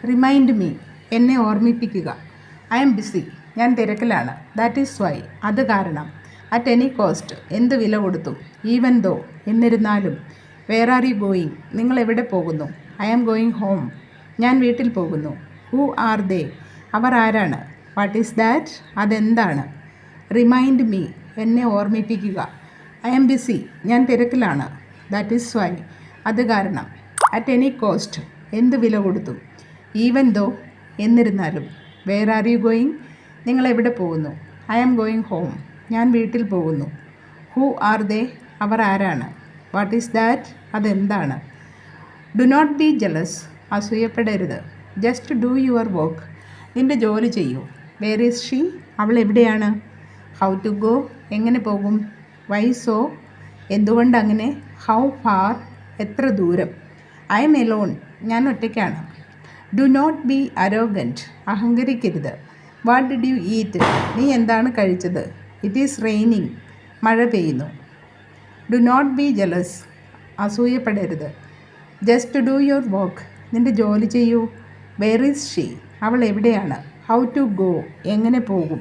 Remind me, എന്നെ ഓർമ്മിപ്പിക്കുക. I am busy, ഞാൻ തിരക്കിലാണ്. ദാറ്റ് ഈസ് വൈ, അത് കാരണം. അറ്റ് എനി കോസ്റ്റ്, എന്ത് വില കൊടുത്തും. ഈവൻ ദോ, എന്നിരുന്നാലും. വേർ ആർ യു ഗോയിങ്, നിങ്ങൾ എവിടെ പോകുന്നു. ഐ ആം ഗോയിങ് ഹോം, ഞാൻ വീട്ടിൽ പോകുന്നു. ഹൂ ആർ ദേ, അവർ ആരാണ്. വാട്ട് ഈസ് ദാറ്റ്, അതെന്താണ്. റിമൈൻഡ് മീ, എന്നെ ഓർമ്മിപ്പിക്കുക. ഐ എം ബിസി, ഞാൻ തിരക്കിലാണ്. ദാറ്റ് ഈസ് വൈ, അത് കാരണം. അറ്റ് എനി കോസ്റ്റ്, എന്ത് വില കൊടുത്തും. ഈവൻ ദോ, എന്നിരുന്നാലും. വേർ ആർ യു ഗോയിങ്, നിങ്ങൾ എവിടെ പോകുന്നു. ഐ ആം ഗോയിങ് ഹോം, ഞാൻ വീട്ടിൽ പോകുന്നു. ഹൂ ആർ ദേ, അവർ ആരാണ്. വാട്ട് ഈസ് ദാറ്റ്, അതെന്താണ്. ഡു നോട്ട് ബി ജലസ്, അസൂയപ്പെടരുത്. ജസ്റ്റ് ഡു യുവർ വർക്ക്, നിൻ്റെ ജോലി ചെയ്യൂ. വേർ ഈസ് ഷീ, അവൾ എവിടെയാണ്. ഹൗ ടു ഗോ, എങ്ങനെ പോകും. വൈ സോ, എന്തുകൊണ്ടങ്ങനെ. ഹൗ ഫാർ, എത്ര ദൂരം. ഐ എം എലോൺ, ഞാൻ ഒറ്റയ്ക്കാണ്. ഡു നോട്ട് ബി അരോഗൻറ്റ്, അഹങ്കരിക്കരുത്. വാട്ട് ഡിഡ് യു ഈറ്റ്, നീ എന്താണ് കഴിച്ചത്. ഇറ്റ് ഈസ് റെയിനിങ്, മഴ പെയ്യുന്നു. ഡു നോട്ട് ബി ജലസ്, അസൂയപ്പെടരുത്. ജസ്റ്റ് ഡു യുവർ വർക്ക്, നിൻ്റെ ജോലി ചെയ്യൂ. വേർ ഈസ് ഷീ, അവൾ എവിടെയാണ്. ഹൗ ടു ഗോ, എങ്ങനെ പോകും.